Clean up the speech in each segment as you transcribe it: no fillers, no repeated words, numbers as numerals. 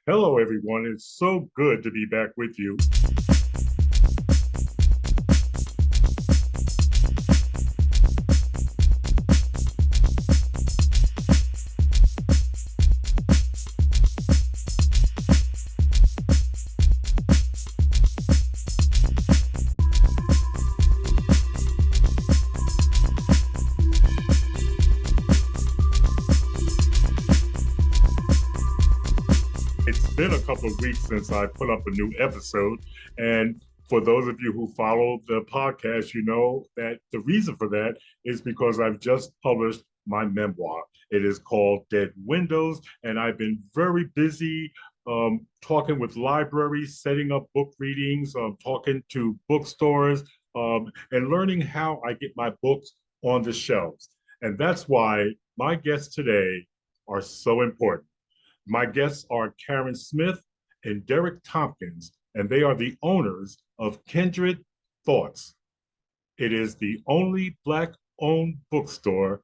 Hello, everyone. It's so good to be back with you. It's been a couple of weeks since I put up a new episode. And for those of you who follow the podcast, you know that the reason for that is because I've just published my memoir. It is called Dead Windows, and I've been very busy talking with libraries, setting up book readings, talking to bookstores, and learning how I get my books on the shelves. And that's why my guests today are so important. My guests are Karen Smith and Derek Tompkins, and they are the owners of Kindred Thoughts. It is the only Black-owned bookstore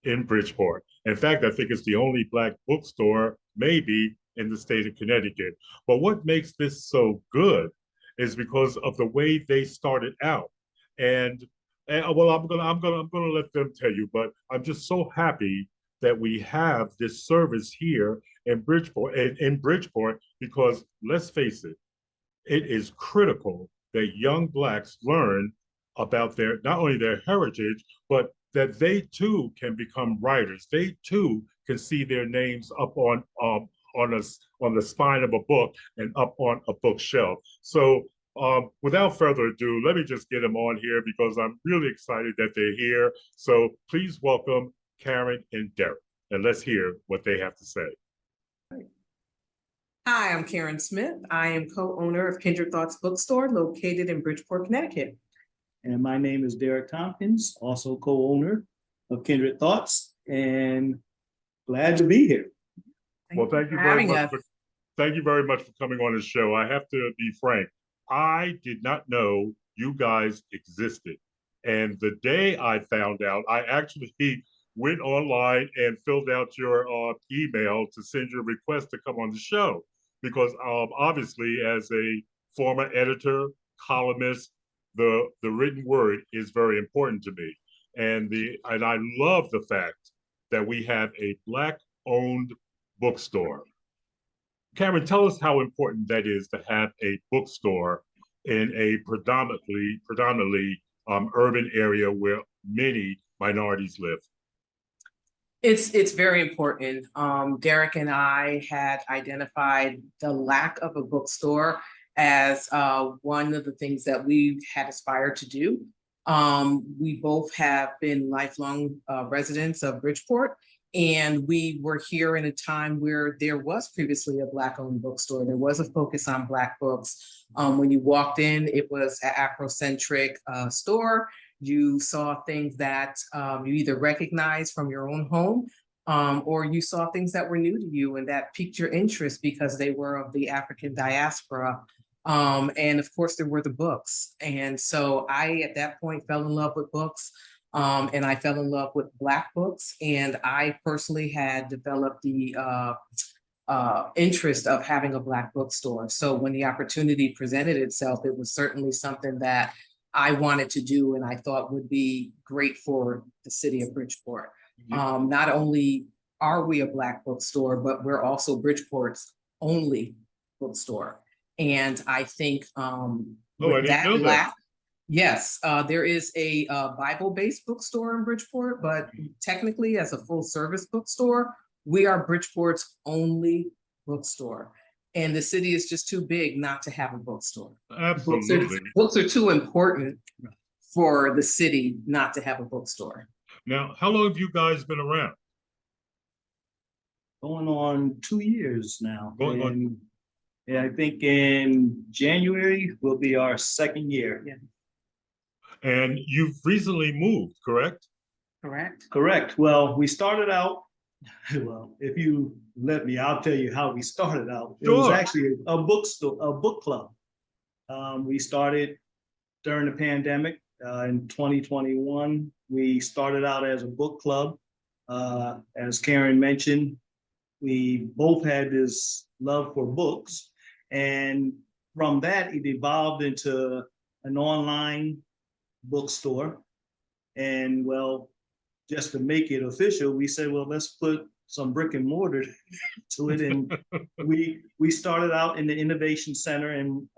in Bridgeport. In fact, I think it's the only Black bookstore maybe in the state of Connecticut. But what makes this so good is because of the way they started out. And, well, I'm gonna let them tell you, but I'm just so happy that we have this service here in Bridgeport, because let's face it, it is critical that young Blacks learn about their not only their heritage, but that they too can become writers. They too can see their names up on the spine of a book and up on a bookshelf. So without further ado, let me just get them on here because I'm really excited that they're here. So please welcome Karen and Derek, and let's hear what they have to say. Hi, I'm Karen Smith. I am co-owner of Kindred Thoughts Bookstore located in Bridgeport, Connecticut. And my name is Derek Tompkins, also co-owner of Kindred Thoughts, and glad to be here. Well, thank you very much. Thank you very much for coming on the show. I have to be frank. I did not know you guys existed. And the day I found out, I actually went online and filled out your email to send your request to come on the show. Because obviously, as a former editor, columnist, the written word is very important to me. And I love the fact that we have a Black-owned bookstore. Cameron, tell us how important that is to have a bookstore in a predominantly urban area where many minorities live. It's very important. Derek and I had identified the lack of a bookstore as one of the things that we had aspired to do. We both have been lifelong residents of Bridgeport, and we were here in a time where there was previously a Black-owned bookstore. There was a focus on Black books. When you walked in, it was an Afrocentric store. You saw things that you either recognized from your own home, or you saw things that were new to you and that piqued your interest because they were of the African diaspora. And of course, there were the books. And so I, at that point, fell in love with books. And I fell in love with Black books. And I personally had developed the interest of having a Black bookstore. So when the opportunity presented itself, it was certainly something that I wanted to do and I thought would be great for the city of Bridgeport. Not only are we a Black bookstore, but we're also Bridgeport's only bookstore. And I think yes, there is a Bible-based bookstore in Bridgeport, but technically as a full-service bookstore, we are Bridgeport's only bookstore. And the city is just too big not to have a bookstore. Absolutely. Books are too important for the city not to have a bookstore. Now, how long have you guys been around? Going on 2 years now. Yeah, I think in January will be our second year. Yeah. And you've recently moved, correct? Correct. Well, we started out, well, if you let me, I'll tell you how we started out. It was actually a bookstore, a book club. We started during the pandemic in 2021. We started out as a book club. As Karen mentioned, we both had this love for books, and from that it evolved into an online bookstore. And well, just to make it official, we said, well, let's put some brick and mortar to it. And we started out in the Innovation Center in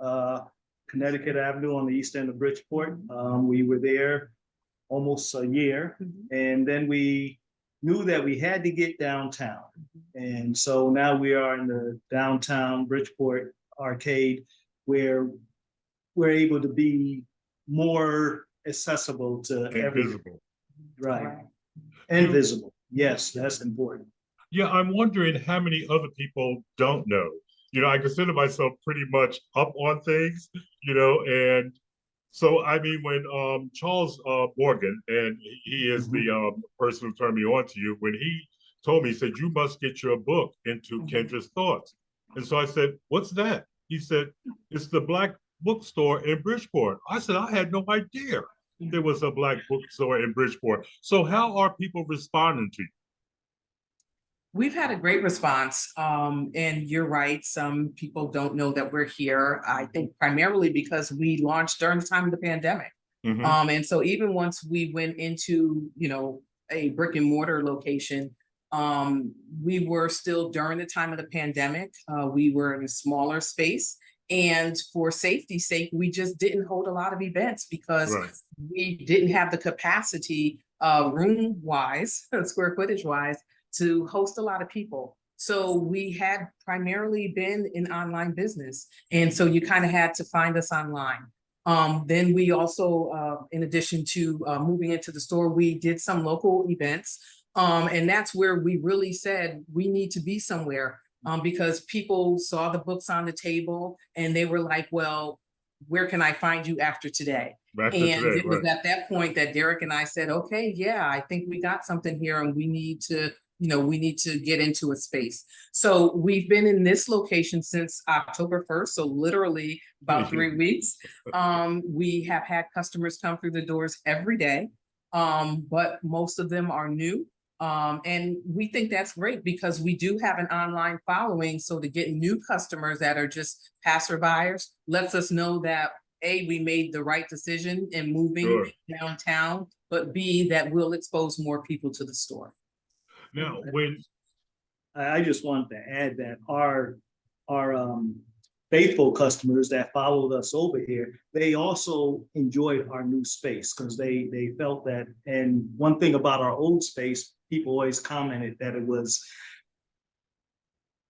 Connecticut Avenue on the east end of Bridgeport. We were there almost a year. And then we knew that we had to get downtown. And so now we are in the downtown Bridgeport arcade, where we're able to be more accessible to everyone. Right. And visible. Yes, that's important. Yeah, I'm wondering how many other people don't know. I consider myself pretty much up on things, and so I mean, when Charles Morgan, and he is the person who turned me on to you, when he told me, he said, you must get your book into Kendra's Thoughts. And so I said, what's that? He said, it's the Black bookstore in Bridgeport. I said, I had no idea there was a Black bookstore in Bridgeport. So how are people responding to you? We've had a great response, and you're right. Some people don't know that we're here. I think primarily because we launched during the time of the pandemic. And so even once we went into, a brick and mortar location, we were still during the time of the pandemic. We were in a smaller space, and for safety's sake, we just didn't hold a lot of events because we didn't have the capacity, room wise, square footage wise, to host a lot of people. So we had primarily been in online business. And so you kind of had to find us online. Then we also, in addition to moving into the store, we did some local events. And that's where we really said we need to be somewhere, because people saw the books on the table and they were like, well, where can I find you after today? It was at that point that Derek and I said, okay, yeah, I think we got something here and we need to get into a space. So we've been in this location since October 1st. So literally about 3 weeks. We have had customers come through the doors every day, but most of them are new. And we think that's great because we do have an online following. So to get new customers that are just passerbyers lets us know that A, we made the right decision in moving downtown, but B, that will expose more people to the store. Now, I just wanted to add that our faithful customers that followed us over here, they also enjoyed our new space because they felt that. And one thing about our old space, people always commented that it was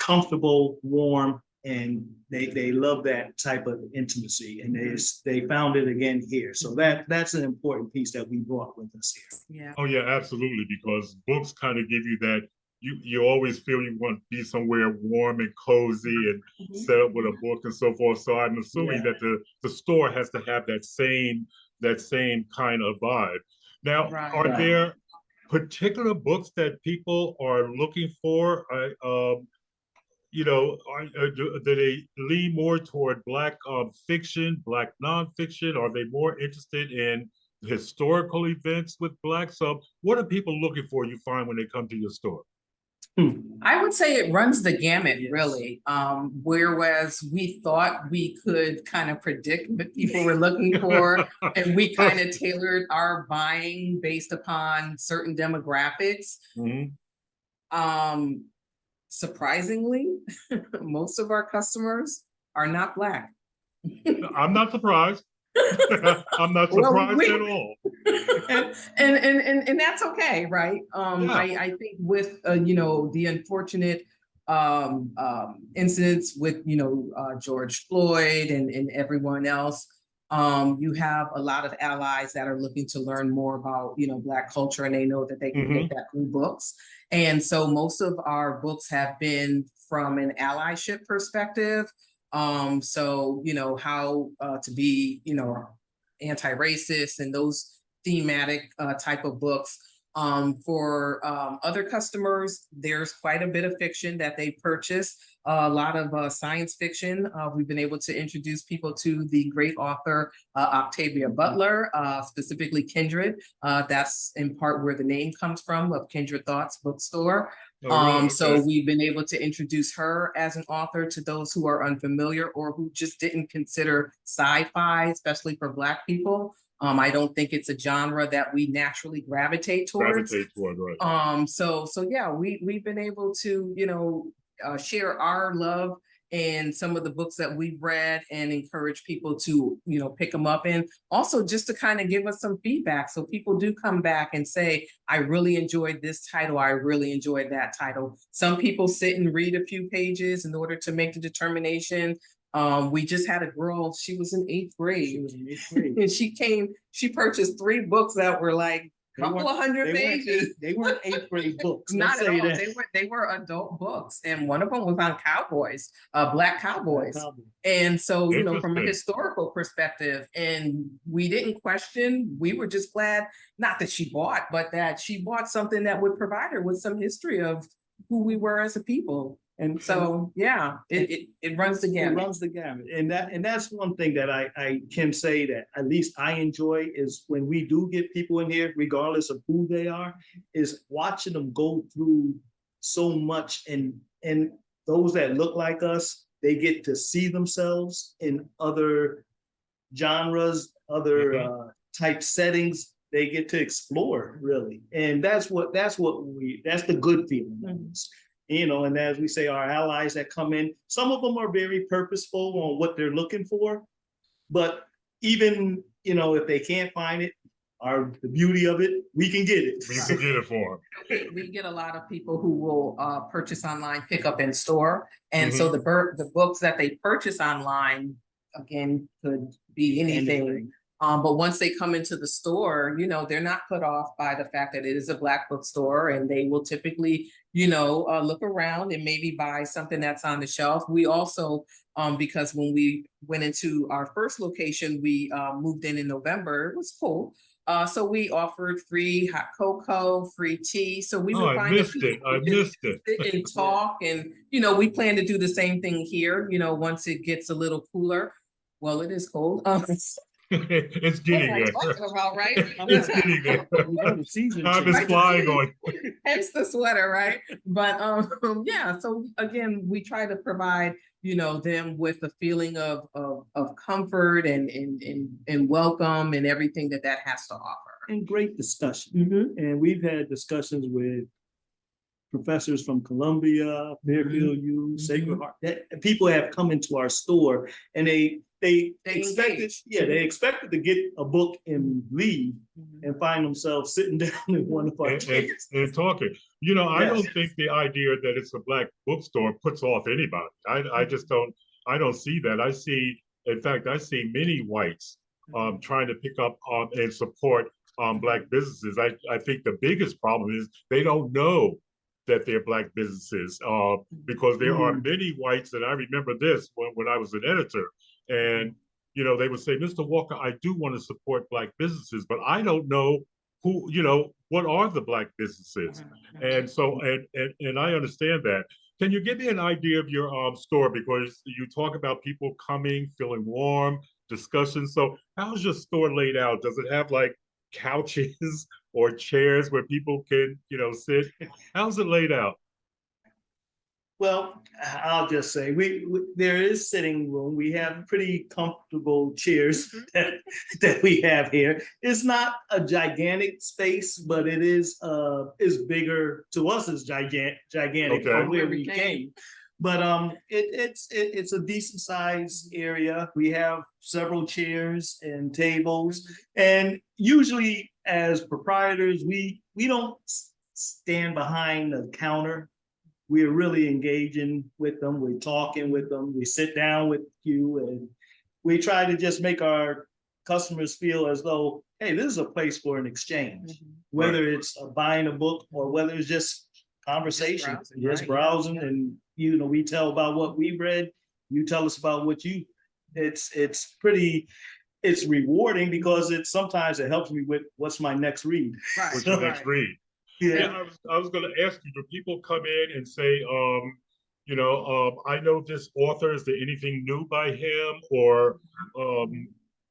comfortable, warm, and they love that type of intimacy, and they found it again here. So that's an important piece that we brought with us here. Yeah. Oh yeah, absolutely, because books kind of give you that, you always feel you want to be somewhere warm and cozy and set up with a book and so forth. So I'm assuming that the store has to have that same kind of vibe. Now, are there particular books that people are looking for? Do they lean more toward Black fiction, Black nonfiction? Are they more interested in historical events with Black? So what are people looking for, you find, when they come to your store? I would say it runs the gamut, really. Whereas we thought we could kind of predict what people were looking for, and we kind of tailored our buying based upon certain demographics. Surprisingly, most of our customers are not Black. I'm not surprised. I'm not surprised at all. And that's okay, right? I think with the unfortunate incidents with George Floyd and everyone else, you have a lot of allies that are looking to learn more about Black culture, and they know that they can get that through books. And so most of our books have been from an allyship perspective. So how to be anti-racist and those thematic type of books. For other customers, there's quite a bit of fiction that they purchase. A lot of science fiction. We've been able to introduce people to the great author Octavia Butler, specifically Kindred. That's in part where the name comes from, of Kindred Thoughts Bookstore. Oh, really? So Okay. we've been able to introduce her as an author to those who are unfamiliar or who just didn't consider sci-fi, especially for Black people. I don't think it's a genre that we naturally gravitate towards. Gravitate toward, right. So yeah, we've been able to, share our love and some of the books that we've read and encourage people to, pick them up, and also just to kind of give us some feedback. So people do come back and say, I really enjoyed this title. I really enjoyed that title. Some people sit and read a few pages in order to make the determination. We just had a girl, she was in eighth grade. And she purchased 3 books that were like couple of hundred pages. They weren't eighth grade books. Not at all. They were adult books, and one of them was on cowboys, Black cowboys. And so, from a historical perspective, and we didn't question. We were just glad, not that she bought, but that she bought something that would provide her with some history of who we were as a people. And so, yeah, it runs the gamut. It runs the gamut. And that's one thing that I can say that at least I enjoy is when we do get people in here, regardless of who they are, is watching them go through so much. And those that look like us, they get to see themselves in other genres, other type settings. They get to explore, really. And that's the good feeling. And as we say, our allies that come in, some of them are very purposeful on what they're looking for. But even, if they can't find it, the beauty of it, we can get it. We can get it for them. We get a lot of people who will purchase online, pick up in store. And so the books that they purchase online, again, could be anything. But once they come into the store, they're not put off by the fact that it is a Black bookstore, and they will typically, look around and maybe buy something that's on the shelf. We also, because when we went into our first location, we moved in November. It was cool. So we offered free hot cocoa, free tea. So we would I missed it. Sit and talk, and we plan to do the same thing here. Once it gets a little cooler. Well, it is cold. It's getting there. About, right? It's getting there. Time is flying on. Hence the sweater, right? But yeah. So again, we try to provide them with a feeling of comfort and welcome and everything that has to offer. And great discussion. And we've had discussions with professors from Columbia, Fairfield U, Sacred Heart. People have come into our store and they expected to get a book and leave and find themselves sitting down in one of our chairs and talking. I don't think the idea that it's a Black bookstore puts off anybody. I just don't. I don't see that. In fact, I see many whites trying to pick up and support Black businesses. I think the biggest problem is they don't know that they're Black businesses because there are many whites, and I remember this when I was an editor, and they would say, Mr. Walker, I do want to support Black businesses, but I don't know who, what are the Black businesses? And so, and I understand that. Can you give me an idea of your store? Because you talk about people coming, feeling warm, discussion. So how's your store laid out? Does it have like couches or chairs where people can, sit? How's it laid out? Well, I'll just say there is sitting room. We have pretty comfortable chairs that we have here. It's not a gigantic space, but it is bigger to us. It's gigantic from where we came. But it's a decent sized area. We have several chairs and tables, and usually as proprietors, we don't stand behind the counter. We're really engaging with them. We're talking with them. We sit down with you, and we try to just make our customers feel as though, hey, this is a place for an exchange, whether it's buying a book or whether it's just conversation, just browsing, and we tell about what we read. You tell us about what you. It's rewarding because sometimes it helps me with what's my next read. What's your next read? Yeah, I was going to ask you, do people come in and say, I know this author, is there anything new by him? Or,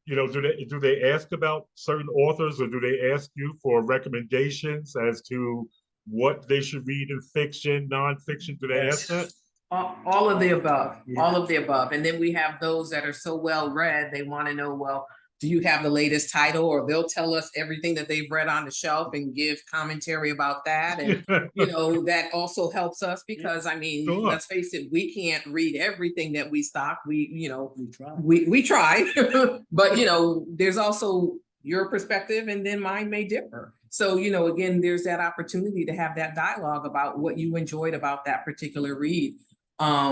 do they ask about certain authors, or do they ask you for recommendations as to what they should read in fiction, nonfiction? Do they ask that? Yes. All of the above, Yeah. all of the above. And then we have those that are so well read, they want to know, well, do you have the latest title? Or they'll tell us everything that they've read on the shelf and give commentary about that. And, that also helps us because, I mean, Sure. let's face it, we can't read everything that we stock. We try. We try, but, there's also your perspective and then mine may differ. So, again, there's that opportunity to have that dialogue about what you enjoyed about that particular read.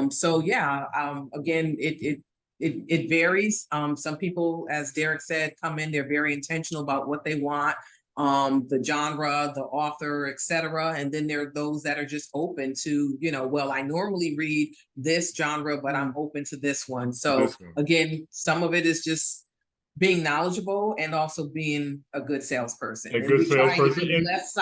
So yeah, again, it varies. Some people, as Derek said, come in, they're very intentional about what they want, the genre, the author, etc. And then there are those that are just open to, well, I normally read this genre, but I'm open to this one. So This one. again, some of it is just being knowledgeable and also being a good salesperson. A And good we try to salesperson. be And less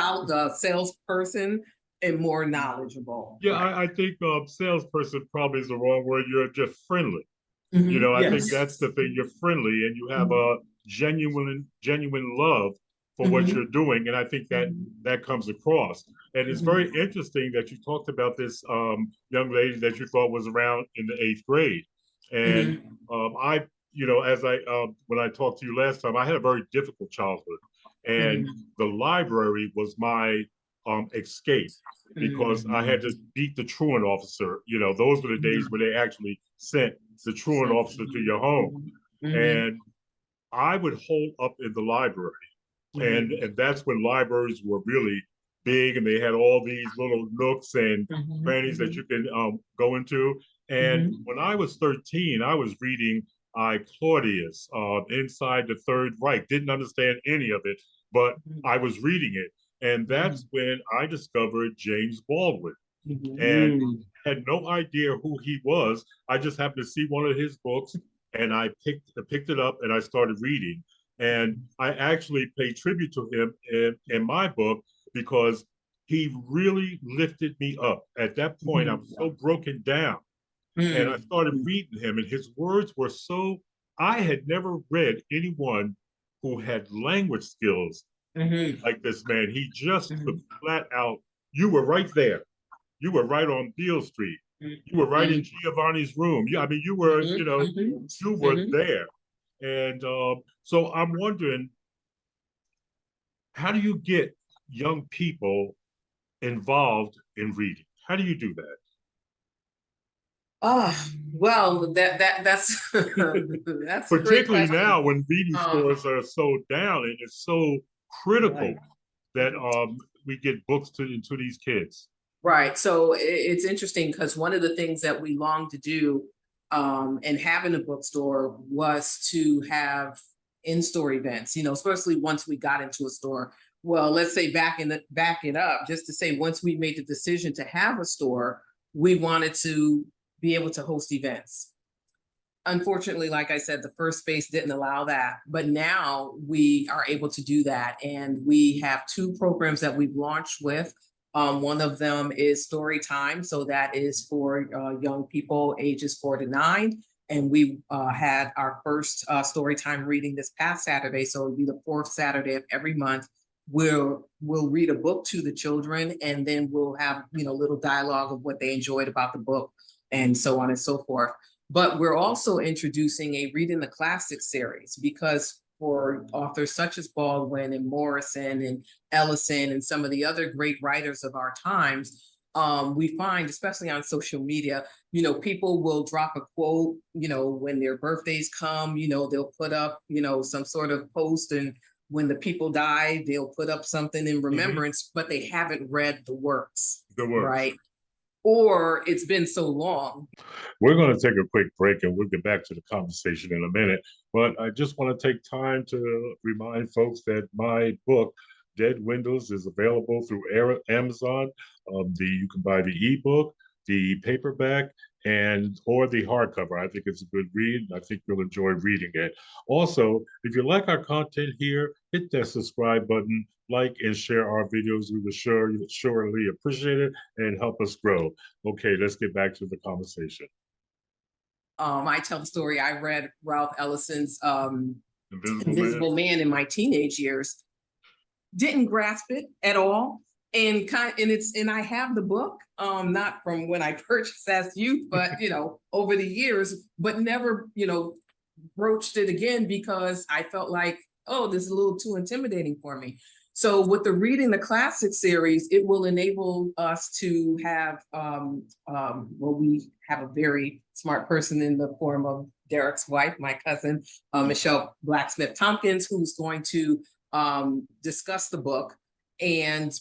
salesperson and more knowledgeable. yeah, Right. I think salesperson probably is the wrong word. You're just friendly. Mhm. I think Yes. that's the thing. You're friendly and you have a genuine love for what Mhm. you're doing. And I think that comes across. And it's very interesting that you talked about this young lady that you thought was around in the eighth grade. And Mhm. I, as I when I talked to you last time, I had a very difficult childhood. And Mhm. the library was my escape because I had to beat the truant officer. Those were the days where they actually sent the truant officer to your home. Mhm. And I would hold up in the library. And that's when libraries were really big and they had all these little nooks and crannies that you can go into. And Mhm. when I was 13, I was reading I Claudius, Inside the Third Reich. Didn't understand any of it, but I was reading it. And that's when I discovered James Baldwin and had no idea who he was. I just happened to see one of his books and I picked it up and I started reading. And I actually pay tribute to him in my book because he really lifted me up. At that point, I was so broken down. And I started reading him, and his words were so, I had never read anyone who had language skills Mhm. like this man. He just could flat out, you were right there. You were right on Beale Street. You were right in Giovanni's room. I mean, you were, you were there. And so I'm wondering, how do you get young people involved in reading? How do you do that? Well, that's that's a great Particularly question. now when reading Um, scores are so down, and it's so critical Right. that we get books into these kids. Right. So it's interesting because one of the things that we long to do and having a bookstore was to have in-store events, especially once we got into a store. Well, let's say back it up, just to say once we made the decision to have a store, we wanted to be able to host events. Unfortunately, like I said, the first space didn't allow that, but now we are able to do that. And we have two programs that we've launched with. One of them is story time. So that is for young people ages 4 to 9. And we had our first story time reading this past Saturday. So it'll be the fourth Saturday of every month. We'll read a book to the children, and then we'll have little dialogue of what they enjoyed about the book, and so on and so forth. But we're also introducing a Reading the Classics series because for authors such as Baldwin and Morrison and Ellison and some of the other great writers of our times, we find, especially on social media, people will drop a quote, when their birthdays come, they'll put up, some sort of post, and when the people die, they'll put up something in remembrance, but they haven't read the works, The works. right? Or it's been so long. We're going to take a quick break and we'll get back to the conversation in a minute. But I just want to take time to remind folks that my book, Dead Windows, is available through Amazon. You can buy the ebook, the paperback, and or the hardcover. I think it's a good read. I think you'll enjoy reading it. Also, if you like our content here, hit that subscribe button, like and share our videos. We will surely appreciate it and help us grow. Okay, let's get back to the conversation. I tell the story. I read Ralph Ellison's Invisible Invisible Man in my teenage years. Didn't grasp it at all. And I have the book, not from when I purchased as youth, but over the years, but never, broached it again because I felt like, oh, this is a little too intimidating for me. So with the Reading the Classic series, it will enable us to have, we have a very smart person in the form of Derek's wife, my cousin, Michelle Blacksmith Tompkins, who's going to discuss the book and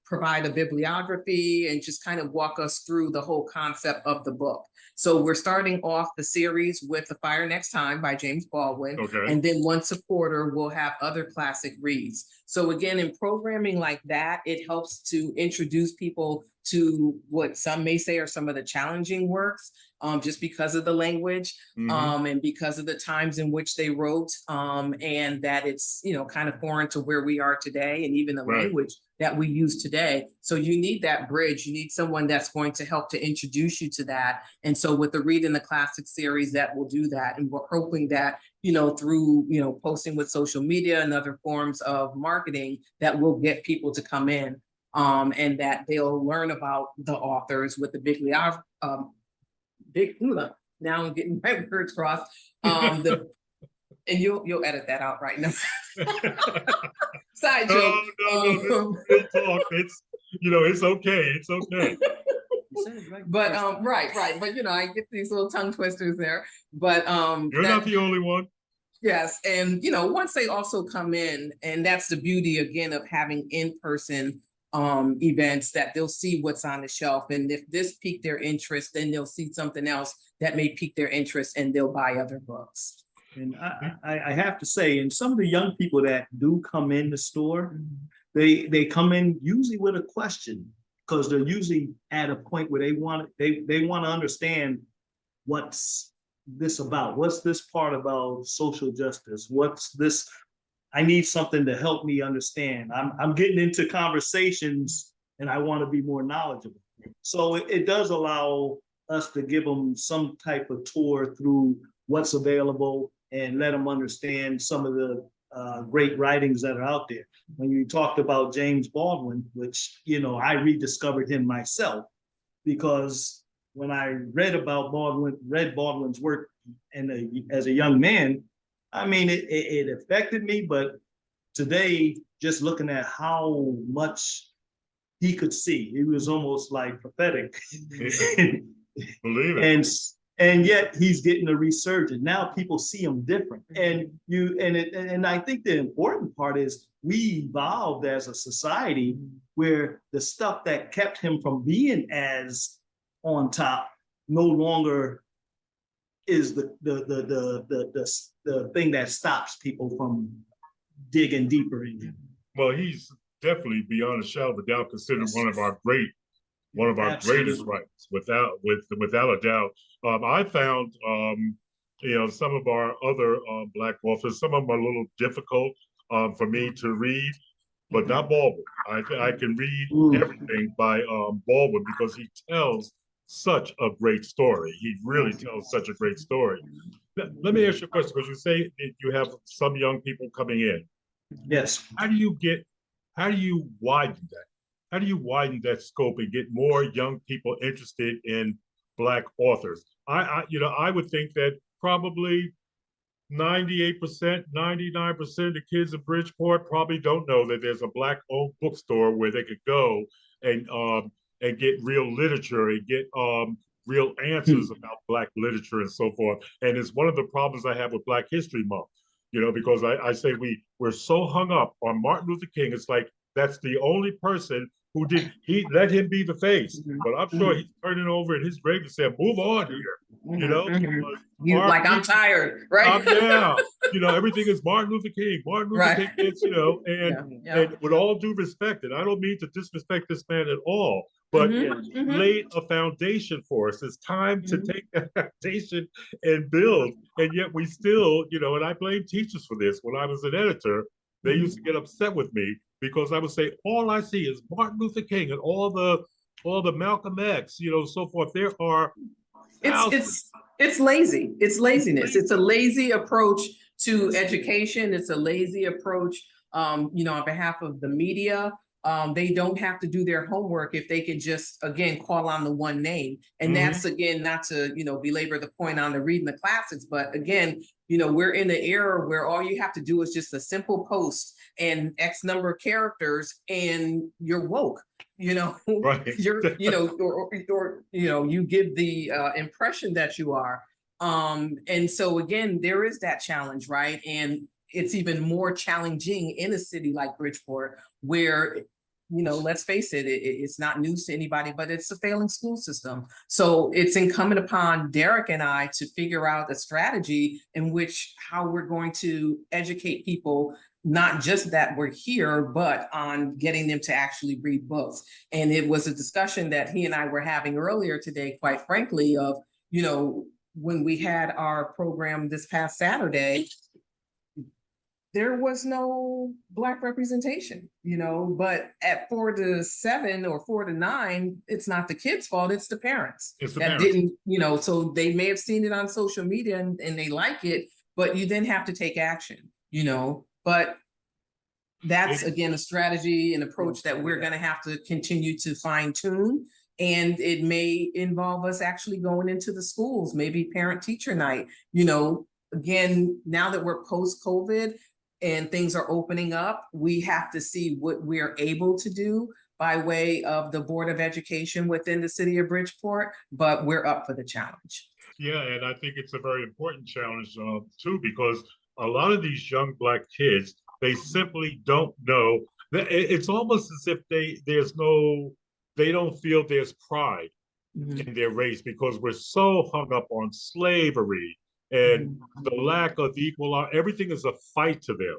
provide a bibliography and just kind of walk us through the whole concept of the book. So we're starting off the series with The Fire Next Time by James Baldwin. Okay. And then once a quarter, we'll have other classic reads. So again, in programming like that, it helps to introduce people to what some may say are some of the challenging works, just because of the language, and because of the times in which they wrote, and that it's, kind of foreign to where we are today and even the language that we use today. So you need that bridge. You need someone that's going to help to introduce you to that. And so with the Reading the Classic series, that will do that. And we're hoping that, through, posting with social media and other forms of marketing, that will get people to come in, and that they'll learn about the authors with the now I'm getting my words crossed. And you'll edit that out right now. Side joke. No, this is real talk. It's okay. It's okay. But right. But I get these little tongue twisters there. But you're not the only one. Yes. And once they also come in, and that's the beauty again of having in-person events, that they'll see what's on the shelf. And if this piqued their interest, then they'll see something else that may pique their interest and they'll buy other books. And I have to say, and some of the young people that do come in the store, they come in usually with a question, because they're usually at a point where they want to understand what's this about, what's this part about social justice, what's this. I need something to help me understand. I'm getting into conversations and I want to be more knowledgeable. So it does allow us to give them some type of tour through what's available and let them understand some of the great writings that are out there. When you talked about James Baldwin, which, I rediscovered him myself, because when I read Baldwin's work as a young man, I mean, it affected me, but today, just looking at how much he could see, it was almost like prophetic. Believe it. And yet he's getting a resurgence. Now people see him different. And I think the important part is we evolved as a society where the stuff that kept him from being as on top no longer is the thing that stops people from digging deeper in him. Well, he's definitely beyond a shadow of a doubt considered one of our greatest writers, without a doubt. I found some of our other Black authors, some of them are a little difficult for me to read, but not Baldwin. I can read everything by Baldwin because he tells such a great story. He really tells such a great story. Let me ask you a question, because you say that you have some young people coming in. Yes. How do you widen that? How do you widen that scope and get more young people interested in Black authors? I would think that probably 98%, 99% of the kids in Bridgeport probably don't know that there's a Black-owned bookstore where they could go and get real literature and get real answers about Black literature and so forth. And it's one of the problems I have with Black History Month, because I say we're so hung up on Martin Luther King. It's like that's the only person who he let him be the face. But I'm sure he's turning over in his grave and saying, move on here. Like, I'm tired, right? Everything is Martin Luther King. Martin Luther King is, and with all due respect, and I don't mean to disrespect this man at all, but Mhm. laid a foundation for us. It's time to take that foundation and build. And yet we still, and I blame teachers for this. When I was an editor, they used to get upset with me because I would say, all I see is Martin Luther King and all the Malcolm X, so forth. There are It's thousands. it's lazy. It's laziness. It's a lazy approach to education. It's a lazy approach, on behalf of the media. They don't have to do their homework if they can just, again, call on the one name. And that's, again, not to, belabor the point on the reading the classics, but again, we're in the era where all you have to do is just a simple post and X number of characters and you're woke. Right. You're, or you give the impression that you are. And so again, there is that challenge, right? And it's even more challenging in a city like Bridgeport, where, let's face it, it's not news to anybody, but it's a failing school system. So it's incumbent upon Derek and I to figure out a strategy in which how we're going to educate people, not just that we're here, but on getting them to actually read books. And it was a discussion that he and I were having earlier today, quite frankly, of, when we had our program this past Saturday, there was no Black representation, but at 4 to 7 or 4 to 9, it's not the kids' fault, it's the parents. It's the that parents. didn't, so they may have seen it on social media and they like it, but you then have to take action, but that's, again, a strategy and approach that we're going to have to continue to fine tune. And it may involve us actually going into the schools, maybe parent teacher night, again, now that we're post-COVID and things are opening up, we have to see what we're able to do by way of the Board of Education within the city of Bridgeport, but we're up for the challenge. Yeah, and I think it's a very important challenge too, because a lot of these young Black kids, they simply don't know. It's almost as if they don't feel there's pride in their race, because we're so hung up on slavery and the lack of equal. Everything is a fight to them,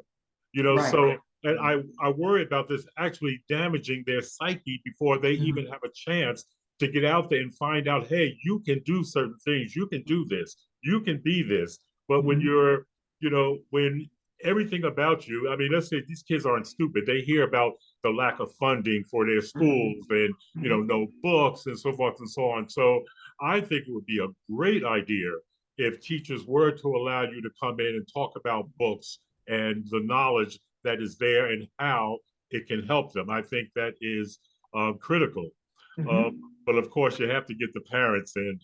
Right. So, and I worry about this actually damaging their psyche before they even have a chance to get out there and find out, hey, you can do certain things, you can do this, you can be this. But when you're, when everything about you, I mean, let's say these kids aren't stupid. They hear about the lack of funding for their schools and, no books and so forth and so on. So I think it would be a great idea if teachers were to allow you to come in and talk about books and the knowledge that is there and how it can help them. I think that is critical. But of course, you have to get the parents in.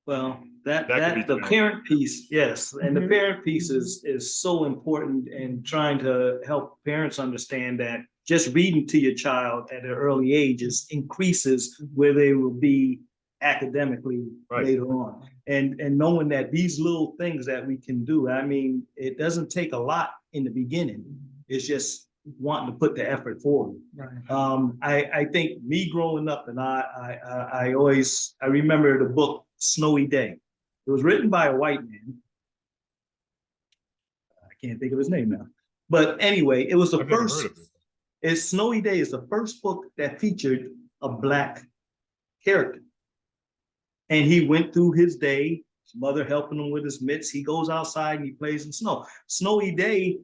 Well, That the parent piece, yes, and the parent piece is so important in trying to help parents understand that just reading to your child at an early age increases where they will be academically later on. And knowing that these little things that we can do, I mean, it doesn't take a lot in the beginning. It's just wanting to put the effort forward. I think me growing up, and I remember the book Snowy Day. It was written by a white man. I can't think of his name now. But anyway, it was the first. Snowy Day is the first book that featured a Black character. And he went through his day, his mother helping him with his mitts. He goes outside and he plays in snow. Snowy Day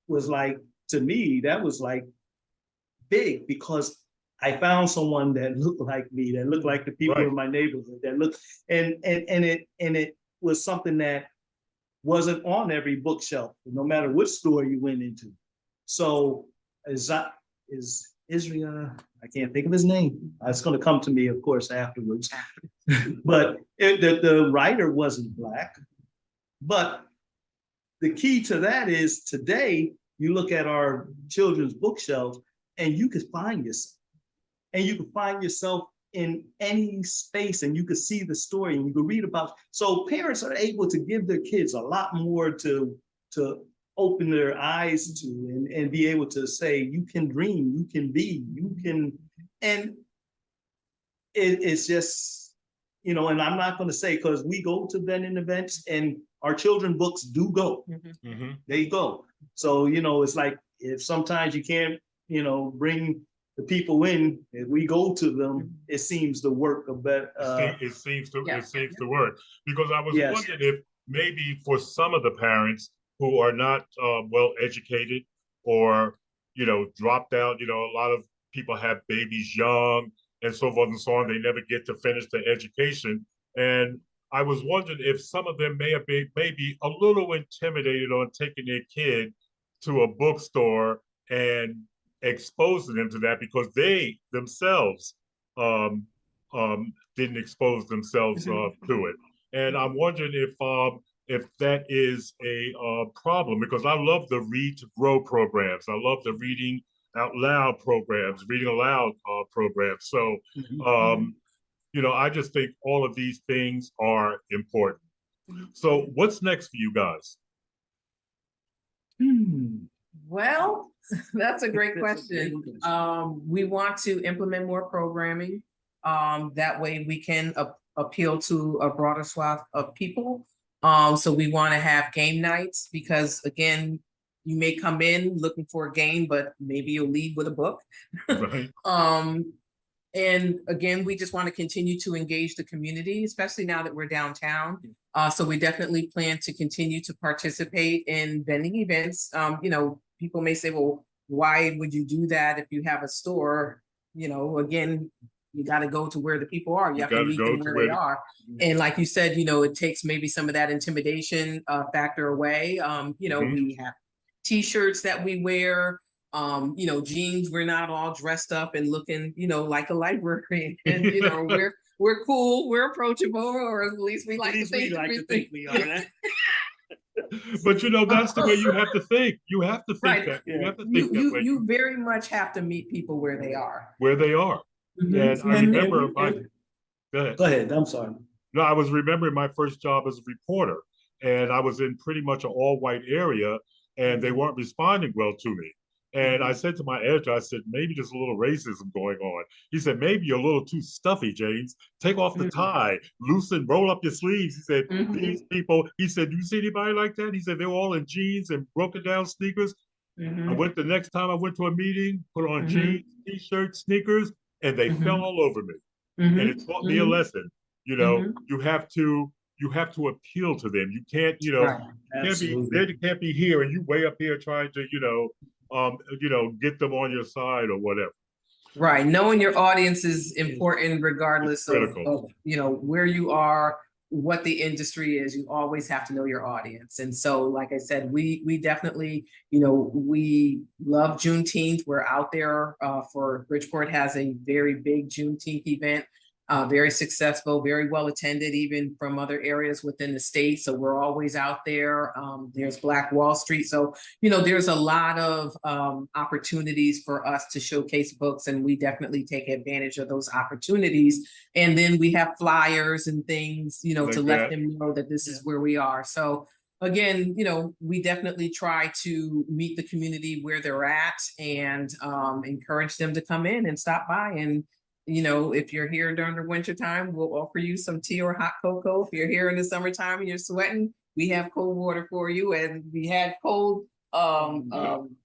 was like, to me, that was like big, because I found someone that looked like me, that looked like the people in my neighborhood, that looked, and it was something that wasn't on every bookshelf, no matter what store you went into. So is Israel, I can't think of his name. It's going to come to me, of course, afterwards. But the writer wasn't Black. But the key to that is today, you look at our children's bookshelves and you can find yourself. And you can find yourself in any space, and you can see the story and you can read about. So parents are able to give their kids a lot more to open their eyes to, and be able to say, you can dream, you can be, you can, and it's just, and I'm not going to say, because we go to vending events and our children books do go. They go. So, it's like, if sometimes you can't, bring the people in, if we go to them, it seems to work a better. It seems to Yeah. it seems to work, because I was Yes. wondering if maybe for some of the parents who are not well educated, or dropped out. A lot of people have babies young and so forth and so on. They never get to finish their education, and I was wondering if some of them may have been maybe a little intimidated on taking their kid to a bookstore and exposing them to that, because they themselves um, didn't expose themselves to it. And I'm wondering if that is a problem, because I love the Read to Grow programs. I love the reading out loud programs, reading aloud programs. So, Mhm. I just think all of these things are important. So, what's next for you guys? Well, that's a great That's a great question. question. We want to implement more programming. That way we can appeal to a broader swath of people. So we want to have game nights, because again, you may come in looking for a game, but maybe you'll leave with a book. Right. And again, we just want to continue to engage the community, especially now that we're downtown. So we definitely plan to continue to participate in vending events. People may say, well, why would you do that if you have a store? Again, you got to go to where the people are. You have to meet them where they are. And like you said, it takes maybe some of that intimidation factor away. We have T-shirts that we wear. Jeans, we're not all dressed up and looking, like a librarian. And we're cool, we're approachable, or at least we like to think we are. That. But that's the way you have to think. You have to think Right. that. Yeah. You have to think that way. You very much have to meet people where they are. Where they are. And I remember my. Go ahead. Go ahead. I'm sorry. No, I was remembering my first job as a reporter, and I was in pretty much an all-white area, and they weren't responding well to me. And I said to my editor, I said, maybe there's a little racism going on. He said, maybe you're a little too stuffy, James. Take off the tie, loosen, roll up your sleeves. He said, these people, he said, do you see anybody like that? He said, they're all in jeans and broken down sneakers. I went the next time I went to a meeting, put on jeans, t-shirts, sneakers, and they fell all over me. And it taught me a lesson. You have to appeal to them. You can't, Right. they can't be here and you way up here trying to, get them on your side or whatever. Right. Knowing your audience is important regardless of where you are, what the industry is. You always have to know your audience. And so, like I said, we definitely, we love Juneteenth. We're out there for Bridgeport has a very big Juneteenth event. Very successful, very well attended, even from other areas within the state. So we're always out there. There's Black Wall Street. So, there's a lot of opportunities for us to showcase books, and we definitely take advantage of those opportunities. And then we have flyers and things, Like to that. let them know that this is where we are. So again, we definitely try to meet the community where they're at and encourage them to come in and stop by. And if you're here during the winter time, we'll offer you some tea or hot cocoa. If you're here in the summertime and you're sweating, we have cold water for you. And we had cold coffee.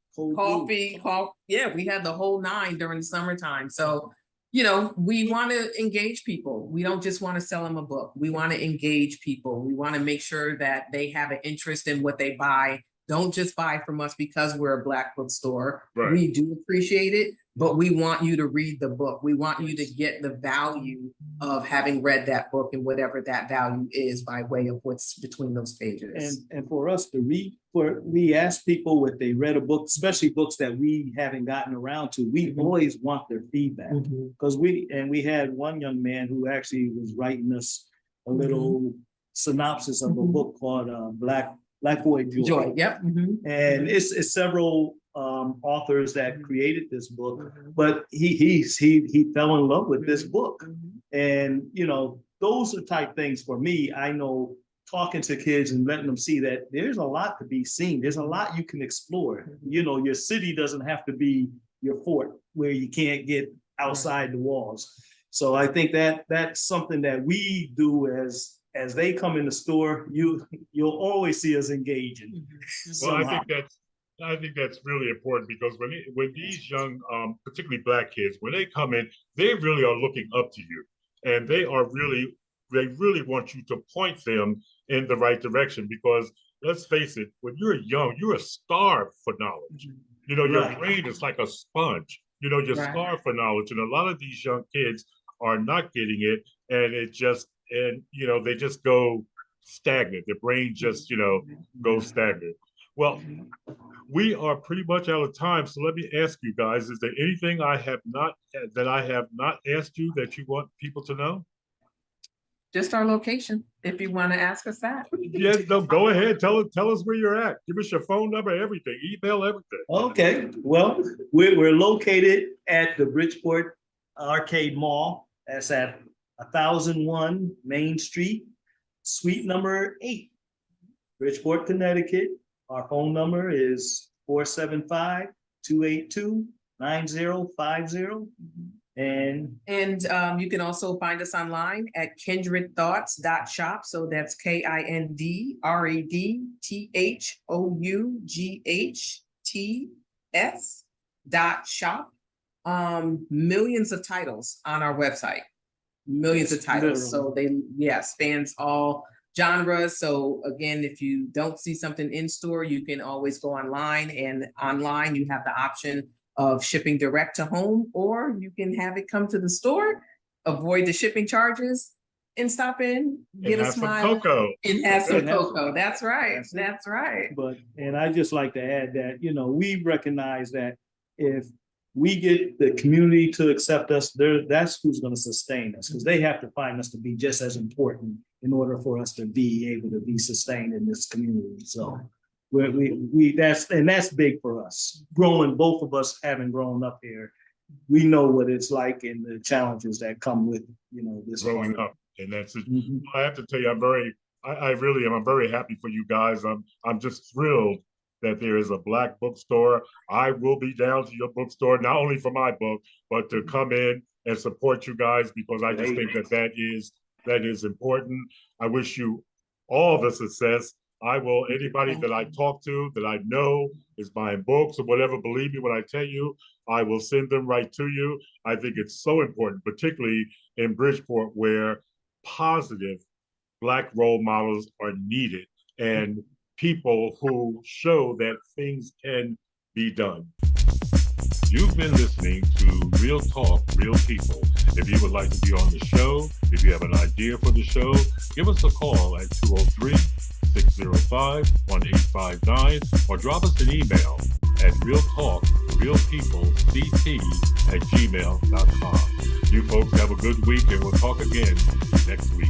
Yeah, we had the whole 9 during the summertime. So, we want to engage people. We don't just want to sell them a book. We want to engage people. We want to make sure that they have an interest in what they buy. Don't just buy from us because we're a Black bookstore. Right. We do appreciate it, but we want you to read the book. We want you to get the value of having read that book and whatever that value is by way of what's between those pages. And for us to read, we ask people if they read a book, especially books that we haven't gotten around to. We always want their feedback, because we had one young man who actually was writing us a little synopsis of a book called Black Boy Joy. Yep. And it's several authors that created this book, but he fell in love with this book. And those are type things for me. I know, talking to kids and letting them see that there's a lot to be seen. There's a lot you can explore. Your city doesn't have to be your fort where you can't get outside the walls. So I think that's something that we do as they come in the store. You'll always see us engaging. Well, I I think that's really important because when these young, particularly Black kids, when they come in, they really are looking up to you, and they really want you to point them in the right direction. Because let's face it, when you're young, you're starved for knowledge. You know, your Right. brain is like a sponge. You know, you're Right. starved for knowledge, and a lot of these young kids are not getting it, and you know, they just go stagnant. Their brain just goes stagnant. Well, we are pretty much out of time. So let me ask you guys, is there anything I have not asked you that you want people to know? Just our location, if you want to ask us that. Yes, no, go ahead. Tell us where you're at. Give us your phone number, everything, email, everything. Okay, well, we're located at the Bridgeport Arcade Mall. That's at 1001 Main Street, suite number 8, Bridgeport, Connecticut. Our phone number is 475-282-9050. And You can also find us online at kindredthoughts.shop. So that's KINDREDTHOUGHTS.shop. Millions of titles on our website. Millions of titles. So spans all genres. So again, if you don't see something in store, you can always go online, and online you have the option of shipping direct to home, or you can have it come to the store, avoid the shipping charges, and stop in, get a smile, and have some cocoa. That's right. That's right. And I just like to add that, we recognize that if we get the community to accept us, that's who's going to sustain us, because they have to find us to be just as important in order for us to be able to be sustained in this community. So that's big for us. Both of us having grown up here, we know what it's like and the challenges that come with this growing up. And that's it. I have to tell you, I really am. I'm very happy for you guys. I'm just thrilled that there is a Black bookstore. I will be down to your bookstore, not only for my book, but to come in and support you guys, because I just think that is important. I wish you all the success. Anybody that I talk to that I know is buying books or whatever, believe me when I tell you, I will send them right to you. I think it's so important, particularly in Bridgeport, where positive Black role models are needed and people who show that things can be done. You've been listening to Real Talk, Real People. If you would like to be on the show, if you have an idea for the show, give us a call at 203-605-1859 or drop us an email at realtalkrealpeoplect@gmail.com. You folks have a good week, and we'll talk again next week.